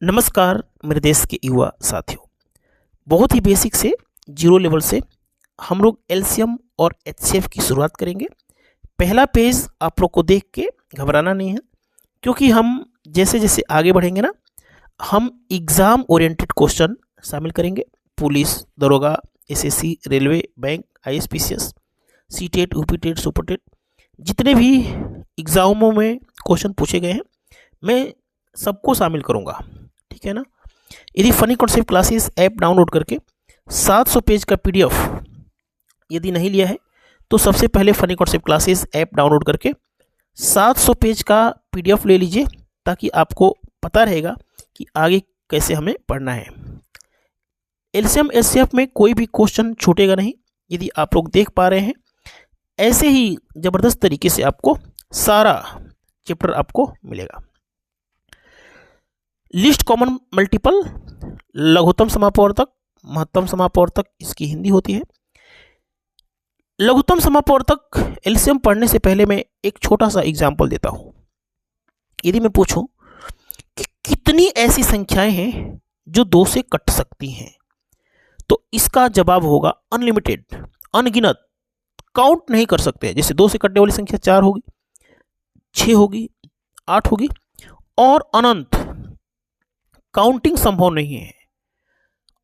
नमस्कार मेरे देश के युवा साथियों। बहुत ही बेसिक से जीरो लेवल से हम लोग एलसीएम और एचसीएफ की शुरुआत करेंगे। पहला पेज आप लोग को देख के घबराना नहीं है, क्योंकि हम जैसे जैसे आगे बढ़ेंगे ना, हम एग्ज़ाम ओरिएंटेड क्वेश्चन शामिल करेंगे। पुलिस, दरोगा, SSC, railway, bank, ISPCS, CTET, UPTET, super TET, जितने भी एग्ज़ामों में क्वेश्चन पूछे गए हैं मैं सबको शामिल करूँगा, ठीक है ना। यदि funny concept classes app download करके 700 पेज का पीडीएफ यदि नहीं लिया है तो सबसे पहले funny concept classes app download करके 700 पेज का पीडीएफ ले लीजिए, ताकि आपको पता रहेगा कि आगे कैसे हमें पढ़ना है। एलसीएम एचसीएफ में कोई भी क्वेश्चन छूटेगा नहीं। यदि आप लोग देख पा रहे हैं, ऐसे ही ज़बरदस्त तरीके से आपको सारा चैप्टर आपको मिलेगा। लिस्ट कॉमन मल्टीपल, लघुत्तम समापवर्तक, महत्तम समापवर्तक इसकी हिंदी होती है। लघुत्तम समापवर्तक एलसीएम पढ़ने से पहले मैं एक छोटा सा एग्जाम्पल देता हूं। यदि मैं पूछूं कि कितनी ऐसी संख्याएं हैं जो 2 से कट सकती हैं, तो इसका जवाब होगा अनलिमिटेड, अनगिनत, काउंट नहीं कर सकते। जैसे 2 से कटने वाली संख्या 4 होगी, 6 होगी, 8 होगी, और अनंत, काउंटिंग संभव नहीं है,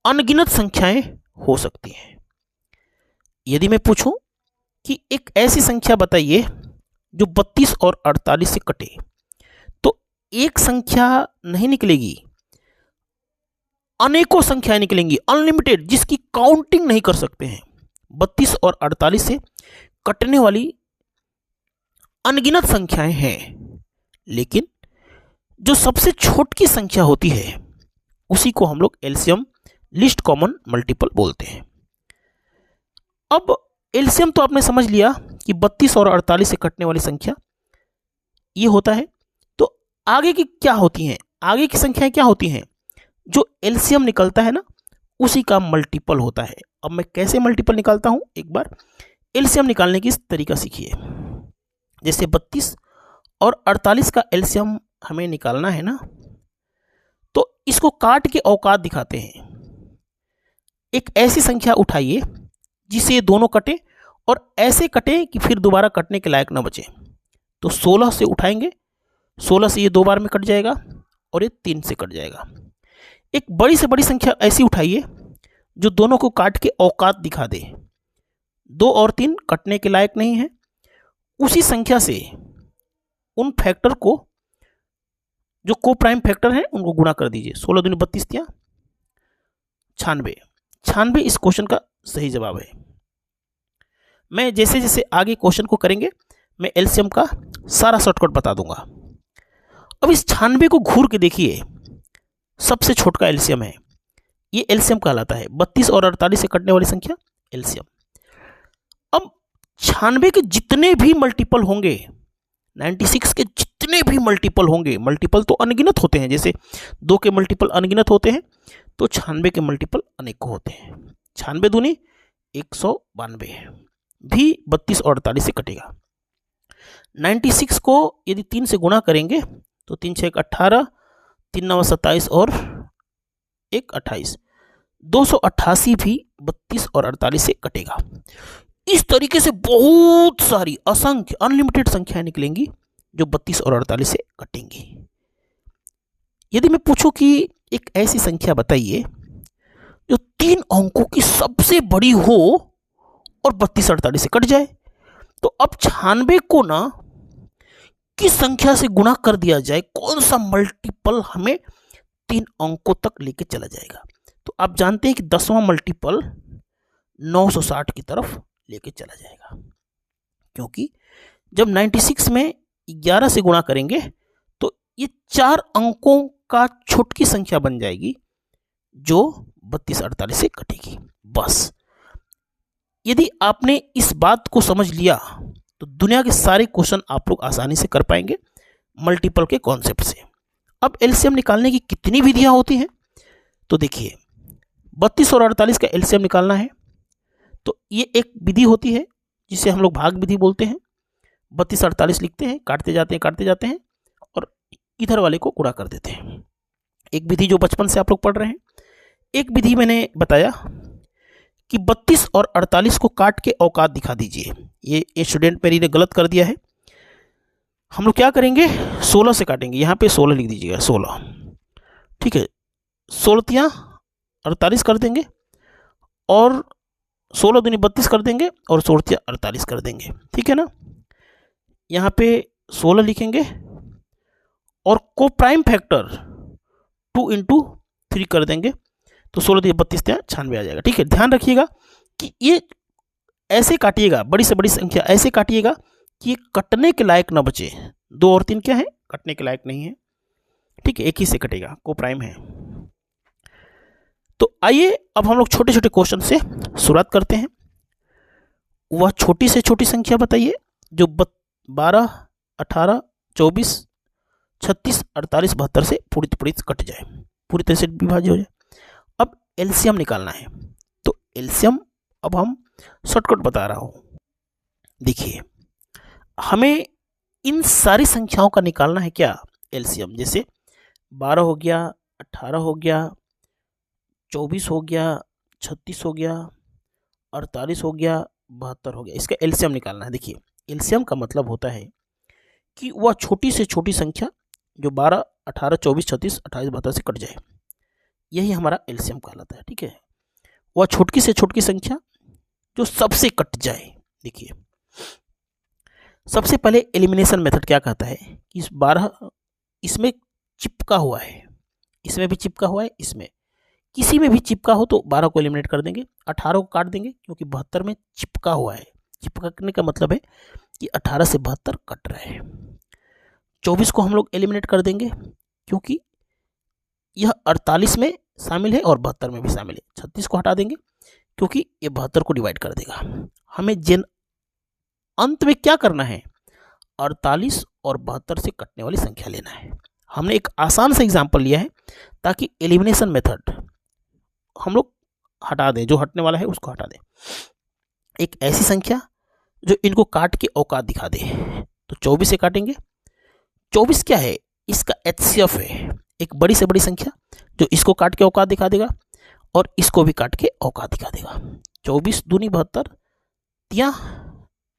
अनगिनत संख्याएं हो सकती हैं। यदि मैं पूछूं कि एक ऐसी संख्या बताइए जो 32 और 48 से कटे, तो एक संख्या नहीं निकलेगी, अनेकों संख्याएं निकलेंगी, अनलिमिटेड, जिसकी काउंटिंग नहीं कर सकते हैं। 32 और 48 से कटने वाली अनगिनत संख्याएं हैं, लेकिन जो सबसे छोटी संख्या होती है उसी को हम लोग एलसीएम, लिस्ट कॉमन मल्टीपल बोलते हैं। अब एलसीएम तो आपने समझ लिया कि 32 और 48 से कटने वाली संख्या ये होता है। तो आगे की क्या होती हैं, आगे की संख्याएं क्या होती हैं? जो एलसीएम निकलता है ना, उसी का मल्टीपल होता है। अब मैं कैसे मल्टीपल निकालता हूं, एक बार एलसीएम निकालने की तरीका सीखिए। जैसे 32 और 48 का एलसीएम हमें निकालना है ना, तो इसको काट के औकात दिखाते हैं। एक ऐसी संख्या उठाइए जिसे ये दोनों कटे और ऐसे कटे कि फिर दोबारा कटने के लायक ना बचे। तो 16 से उठाएंगे, 16 से ये 2 बार में कट जाएगा और ये 3 से कट जाएगा। एक बड़ी से बड़ी संख्या ऐसी उठाइए जो दोनों को काट के औकात दिखा दे। 2 और 3 कटने के लायक नहीं है। उसी संख्या से उन फैक्टर को, जो को प्राइम फैक्टर हैं, उनको गुणा कर दीजिए। 16 दूनी 32 दिया 96। 96 इस क्वेश्चन का सही जवाब है। मैं जैसे जैसे आगे क्वेश्चन को करेंगे मैं एलसीएम का सारा शॉर्टकट बता दूंगा। अब इस 96 को घूर के देखिए, सबसे छोटा एलसीएम है, ये एलसीएम कहलाता है। 32 और 48 से कटने वाली संख्या एलसीएम। अब 96 के जितने भी मल्टीपल होंगे, 96 के जितने भी मल्टीपल होंगे, मल्टीपल तो अनगिनत होते हैं, जैसे 2 के मल्टीपल अनगिनत होते हैं, तो 96 के मल्टीपल अनेकों होते हैं। 96 दूनी 192 भी 32 और 48 से कटेगा। 96 को यदि 3 से गुणा करेंगे तो 3 6 18, 3 9 27 और 1 28, 288 भी 32 और 48 से कटेगा। इस तरीके से बहुत सारी असंख्य अनलिमिटेड संख्याएं निकलेंगी जो 32 और 48 से कटेंगी। यदि मैं पूछूं कि एक ऐसी संख्या बताइए जो 3 अंकों की सबसे बड़ी हो और 32 48 से कट जाए, तो अब 96 को ना किस संख्या से गुणा कर दिया जाए, कौन सा मल्टीपल हमें 3 अंकों तक लेके चला जाएगा। तो आप जानते हैं कि 10वां मल्टीपल 960 की तरफ लेके चला जाएगा, क्योंकि जब 96 में 11 से गुणा करेंगे तो ये 4 अंकों का छोटी संख्या बन जाएगी जो 32 48 से कटेगी। बस यदि आपने इस बात को समझ लिया तो दुनिया के सारे क्वेश्चन आप लोग आसानी से कर पाएंगे मल्टीपल के कॉन्सेप्ट से। अब एलसीएम निकालने की कितनी विधियां होती हैं, तो देखिए 32 और 48 का एलसीएम निकालना है तो ये एक विधि होती है जिसे हम लोग भाग विधि बोलते हैं। 32 48 लिखते हैं, काटते जाते हैं और इधर वाले को गुणा कर देते हैं। एक विधि जो बचपन से आप लोग पढ़ रहे हैं। एक विधि मैंने बताया कि 32 और 48 को काट के औकात दिखा दीजिए। ये स्टूडेंट मेरी ने गलत कर दिया है। हम लोग क्या करेंगे, 16 से काटेंगे। यहाँ पे 16 लिख दीजिएगा, 16, ठीक है। 16 48 कर देंगे और 16 दूनी 32 कर देंगे और 16 48 कर देंगे, ठीक है ना। यहाँ पे 16 लिखेंगे और को प्राइम फैक्टर 2 × 3 कर देंगे, तो 16 दूनी 32 96 आ जाएगा, ठीक है। ध्यान रखिएगा कि ये ऐसे काटिएगा, बड़ी से बड़ी संख्या ऐसे काटिएगा कि ये कटने के लायक ना बचे। 2 और 3 क्या है, कटने के लायक नहीं है, ठीक है। एक ही से कटेगा, को प्राइम है। तो आइए अब हम लोग छोटे छोटे क्वेश्चन से शुरुआत करते हैं। वह छोटी से छोटी संख्या बताइए जो 12, 18, 24, 36, 48, 72 से पूरी कट जाए, पूरी तरह से विभाज्य हो जाए। अब एलसीएम निकालना है। तो एलसीएम अब हम शॉर्टकट बता रहा हूं। देखिए, हमें इन सारी संख्याओं का निकालना है क्या, एलसीएम। जैसे 12 हो गया, 18 हो गया, 24 हो गया, 36 हो गया, 48 हो गया, 72 हो गया। इसका एलसीएम निकालना है। देखिए, एलसीएम का मतलब होता है कि वह छोटी से छोटी संख्या जो 12, 18, 24, 36, 28, 72 से कट जाए, यही हमारा एलसीएम कहलाता है, ठीक है। वह छोटी से छोटी संख्या जो सबसे कट जाए। देखिए, सबसे पहले एलिमिनेशन मेथड क्या कहता है कि इस 12 इसमें चिपका हुआ है, इसमें भी चिपका हुआ है, इसमें किसी में भी चिपका हो तो 12 को एलिमिनेट कर देंगे, 18 को काट देंगे क्योंकि 72 में चिपका हुआ है। चिपकने का मतलब है कि 18 से 72 कट रहे हैं। 24 को हम लोग एलिमिनेट कर देंगे क्योंकि यह 48 में शामिल है और 72 में भी शामिल है। 36 को हटा देंगे क्योंकि ये 72 को डिवाइड कर देगा। हमें अंत में क्या करना है, 48 और 72 से कटने वाली संख्या लेना है। हमने एक आसान सा एग्जाम्पल लिया है ताकि एलिमिनेशन मेथड हम लोग हटा दें, जो हटने वाला है उसको हटा दें। एक ऐसी संख्या जो इनको काट के औकात दिखा दे। तो 24 से काटेंगे। 24 क्या है, इसका एचसीएफ है, एक बड़ी से बड़ी संख्या जो इसको काट के औकात दिखा देगा और इसको भी काट के औकात दिखा देगा। 24 दूनी 72, तिया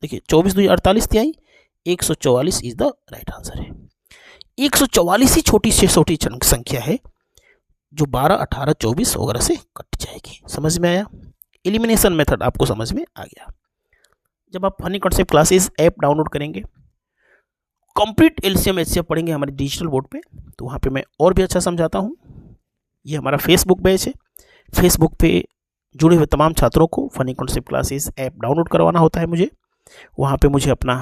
देखिए 24 दूनी 48, तिहाई 144 इज द राइट आंसर है। 144 ही छोटी से छोटी संख्या है जो 12, 18, 24 वगैरह से कट जाएगी। समझ में आया? एलिमिनेशन मेथड आपको समझ में आ गया। जब आप funny concept classes app download करेंगे, कंप्लीट एलसीएम एचसीएफ पढ़ेंगे हमारे डिजिटल बोर्ड पे, तो वहाँ पे मैं और भी अच्छा समझाता हूँ। ये हमारा फेसबुक पेज है। फेसबुक पे जुड़े हुए तमाम छात्रों को funny concept classes app download करवाना होता है मुझे। वहाँ पे मुझे अपना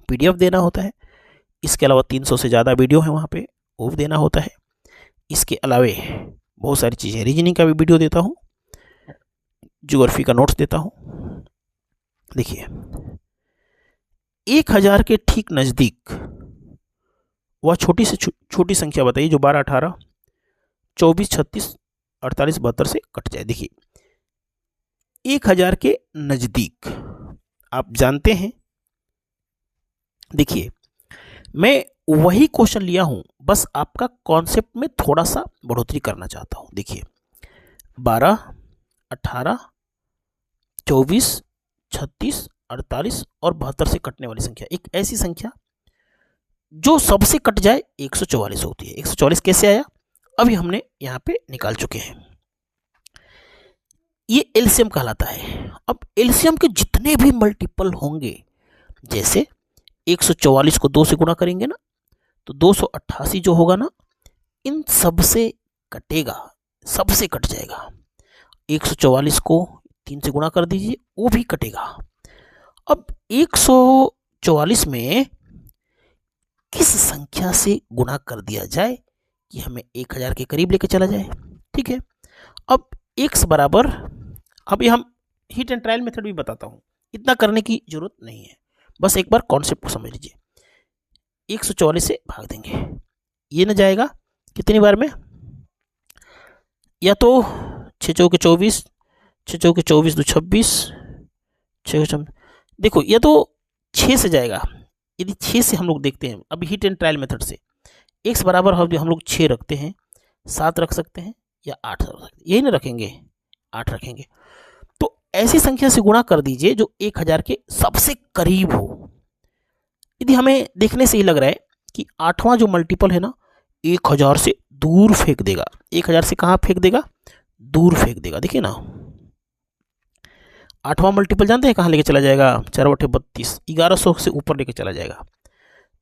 PDF देना होता है। इसके अलावा 300 से ज़्यादा वीडियो है वहाँ पे, वो भी देना होता है। इसके अलावे बहुत सारी चीज़ें, रीजनिंग का भी वीडियो देता हूँ, ज्योग्राफी का नोट्स देता हूँ। देखिए, 1000 के ठीक नज़दीक वह छोटी से छोटी संख्या बताइए जो 12, 18, 24, 36, 48, 72 से कट जाए। देखिए, 1000 के नज़दीक आप जानते हैं। देखिए, मैं वही क्वेश्चन लिया हूं, बस आपका कॉन्सेप्ट में थोड़ा सा बढ़ोतरी करना चाहता हूं। देखिए, 12, 18, 24, 36, 48 और 72 से कटने वाली संख्या, एक ऐसी संख्या जो सबसे कट जाए 144 होती है। 144 कैसे आया, अभी हमने यहां पे निकाल चुके हैं। ये एलसीएम कहलाता है। अब एलसीएम के जितने भी मल्टीपल होंगे, जैसे 144 को 2 से गुणा करेंगे ना, तो 288 जो होगा ना, इन सब से कटेगा, सबसे कट जाएगा। 144 को 3 से गुणा कर दीजिए, वो भी कटेगा। अब 144 में किस संख्या से गुणा कर दिया जाए कि हमें 1000 के करीब लेके चला जाए, ठीक है। अब x बराबर, अभी हम हिट एंड ट्रायल मेथड भी बताता हूं, इतना करने की जरूरत नहीं है, बस एक बार कॉन्सेप्ट को समझ लीजिए। 144 से भाग देंगे, ये न जाएगा कितनी बार में, या तो 6 चौके 24, 6 चौके 24 2 26, 6 देखो, या तो 6 से जाएगा। यदि 6 से हम लोग देखते हैं, अभी हिट एंड ट्रायल मेथड से x बराबर हम लोग 6 रखते हैं, 7 रख सकते हैं या 8 रख सकते हैं, यही ना रखेंगे, 8 रखेंगे। तो ऐसी संख्या से गुणा कर दीजिए जो 1000 के सबसे करीब हो। यदि हमें देखने से ही लग रहा है कि 8वां जो मल्टीपल है ना 1000 से दूर फेंक देगा, 1000 से कहाँ फेंक देगा, दूर फेंक देगा। देखिए ना 8वां मल्टीपल जानते हैं कहाँ लेके चला जाएगा, 4/32, 1100 से ऊपर लेके चला जाएगा।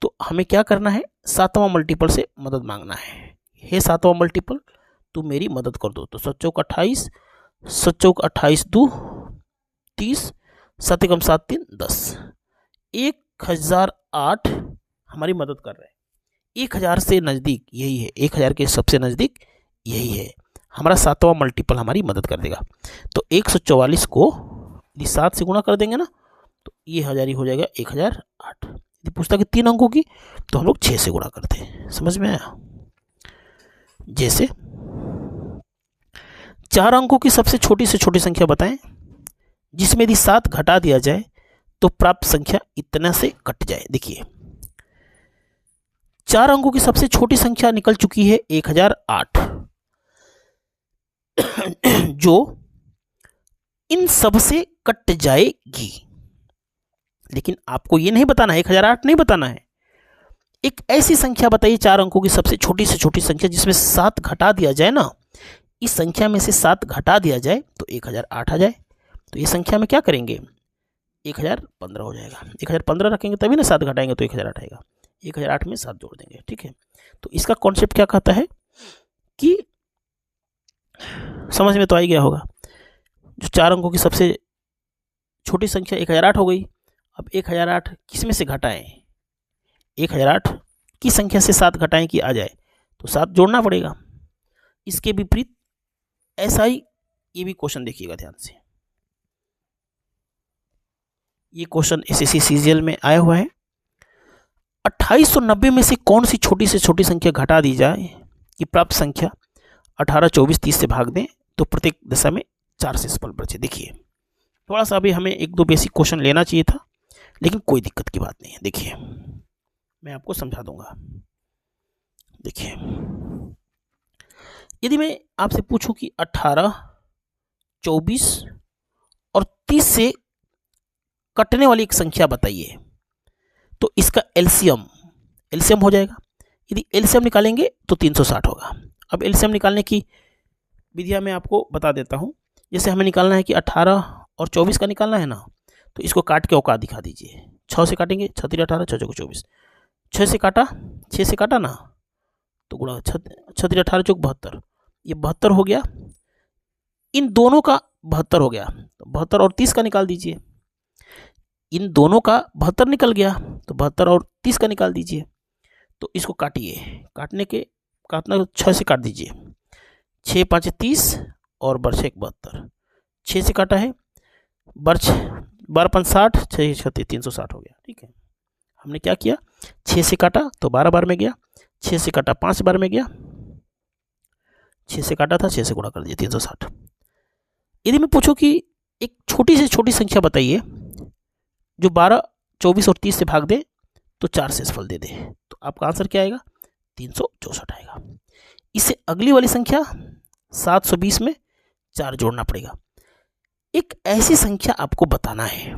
तो हमें क्या करना है, 7वां मल्टीपल से मदद मांगना है। हे 7वां मल्टीपल तू मेरी मदद कर दो। तो 7 चौक 28, 7 चौक 28 2 30, 7 एकम 7 3 10, 1008 हमारी मदद कर रहे हैं। 1000 से नज़दीक यही है, 1000 के सबसे नज़दीक यही है, हमारा 7वां मल्टीपल हमारी मदद कर देगा। तो 144 को यदि 7 से गुणा कर देंगे ना तो ये 1000 ही हो जाएगा 1008। यदि पूछता कि 3 अंकों की तो हम लोग 6 से गुणा करते हैं। समझ में आया? जैसे 4 अंकों की सबसे छोटी से छोटी संख्या बताएं जिसमें यदि 7 घटा दिया जाए तो प्राप्त संख्या इतना से कट जाए। देखिए 4 अंकों की सबसे छोटी संख्या निकल चुकी है 1008 जो इन सब से कट जाएगी। लेकिन आपको ये नहीं बताना है, 1008 नहीं बताना है, एक ऐसी संख्या बताइए 4 अंकों की सबसे छोटी से छोटी संख्या जिसमें 7 घटा दिया जाए ना, इस संख्या में से 7 घटा दिया जाए तो 1008 आ जाए। तो ये संख्या में क्या करेंगे, 1015 हो जाएगा। 1015 रखेंगे तभी ना 7 घटाएंगे तो 1008 आएगा। 1008 में 7 जोड़ देंगे। ठीक है, तो इसका कॉन्सेप्ट क्या कहता है कि समझ में तो आ ही गया होगा। जो 4 अंकों की सबसे छोटी संख्या 1008 हो गई। अब 1008 किस में से घटाएं, 1008 की संख्या से 7 घटाएं कि आ जाए तो 7 जोड़ना पड़ेगा। इसके विपरीत ऐसा ही ये भी क्वेश्चन देखिएगा ध्यान से। ये क्वेश्चन एसएससी सीजीएल में आया हुआ है। 2890 में से कौन सी छोटी से छोटी संख्या घटा दी जाए कि प्राप्त संख्या 18, 24, 30 से भाग दें तो प्रत्येक दशा में 4 शेषफल बचे। देखिए थोड़ा सा अभी हमें 1-2 बेसिक क्वेश्चन लेना चाहिए था, लेकिन कोई दिक्कत की बात नहीं है। देखिए मैं आपको समझा दूंगा। देखिए यदि मैं आपसे पूछूं कि 18, 24 और 30 से कटने वाली एक संख्या बताइए तो इसका एलसीएम हो जाएगा। यदि एलसीएम निकालेंगे तो 360 होगा। अब एलसीएम निकालने की विधियां मैं आपको बता देता हूं। जैसे हमें निकालना है कि 18 और 24 का निकालना है ना, तो इसको काट के औकात दिखा दीजिए। 6 से काटेंगे, 6 3 18, 6 चौक 24, 6 से काटा ना तो गुणा 6 3 18 चौक 72, ये 72 हो गया। इन दोनों का 72 हो गया तो 72 और 30 का निकाल दीजिए। इन दोनों का 72 निकल गया तो 72 और 30 का निकाल दीजिए। तो इसको काटिए, काटना 6 से काट दीजिए। 6 5 30 और बर्छ 1 72, 6 से काटा है, बर्छ 12 5 60, 6 6 360 हो गया। ठीक है, हमने क्या किया, 6 से काटा तो 12 बार में गया, 6 से काटा 5 बार में गया, 6 से काटा था 6 से गुणा कर दिया 360। यदि मैं पूछूं कि एक छोटी से छोटी संख्या बताइए जो 12, 24 और 30 से भाग दे तो 4 शेषफल दे दे, तो आपका आंसर क्या आएगा, 364 आएगा। इससे अगली वाली संख्या 720 में 4 जोड़ना पड़ेगा। एक ऐसी संख्या आपको बताना है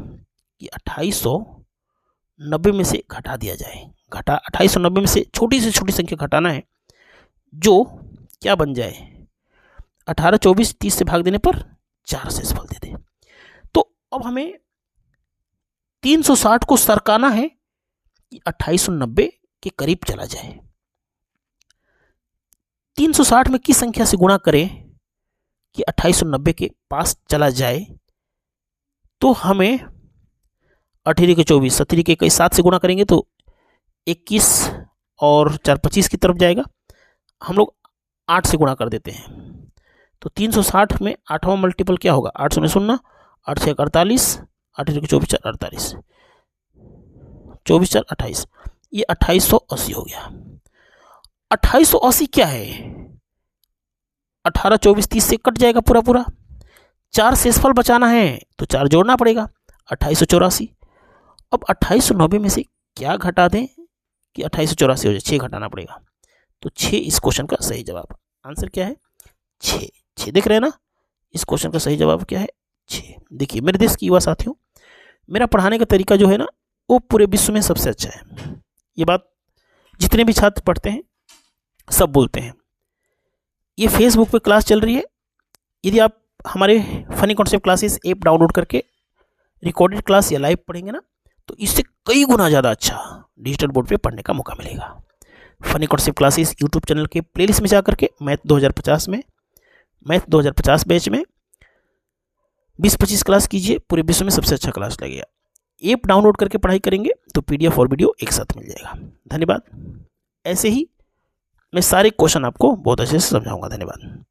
कि 2890 में से घटा दिया जाए। 2890 में से छोटी संख्या घटाना है जो क्या बन जाए, 18, 24, 30 से भाग देने पर 4 शेषफल दे दे। तो अब हमें 360 को सरकाना है कि 2890 के करीब चला जाए। 360 में किस संख्या से गुणा करें कि 2890 के पास चला जाए, तो हमें 18 के 24, 17 के 21, 7 से गुणा करेंगे तो 21 और 4 25 की तरफ जाएगा। हम लोग 8 से गुणा कर देते हैं तो 360 में 8वां मल्टीपल क्या होगा, 8 0 0, 8 6 48, 8 के 24 4 48, 24 4 28, ये 2880 हो गया। 2880 क्या है, 18, 24, 30 से कट जाएगा पूरा। 4 शेषफल बचाना है तो 4 जोड़ना पड़ेगा, 2884। अब 2890 में से क्या घटा दें कि 2884 हो जाए, 6 घटाना पड़ेगा। तो 6 इस क्वेश्चन का सही जवाब आंसर क्या है? 6। 6 देख रहे हैं ना? इस क्वेश्चन का सही जवाब क्या है? 6। देखिए मेरे देश के युवा साथियों, मेरा पढ़ाने का तरीका जो है ना, वो पूरे विश्व में सबसे अच्छा है। ये बात जितने भी छात्र पढ़ते हैं सब बोलते हैं। ये फेसबुक पे क्लास चल रही है, यदि आप हमारे funny concept classes app download करके रिकॉर्डेड क्लास या लाइव पढ़ेंगे ना, तो इससे कई गुना ज़्यादा अच्छा डिजिटल बोर्ड पे पढ़ने का मौका मिलेगा। Funny concept classes YouTube channel के प्लेलिस्ट में जाकर के मैथ 2050 बैच में 20-25 क्लास कीजिए, पूरे विश्व में सबसे अच्छा क्लास लगेगा। ऐप डाउनलोड करके पढ़ाई करेंगे तो PDF और वीडियो एक साथ मिल जाएगा। धन्यवाद। ऐसे ही मैं सारे क्वेश्चन आपको बहुत अच्छे से समझाऊंगा। धन्यवाद।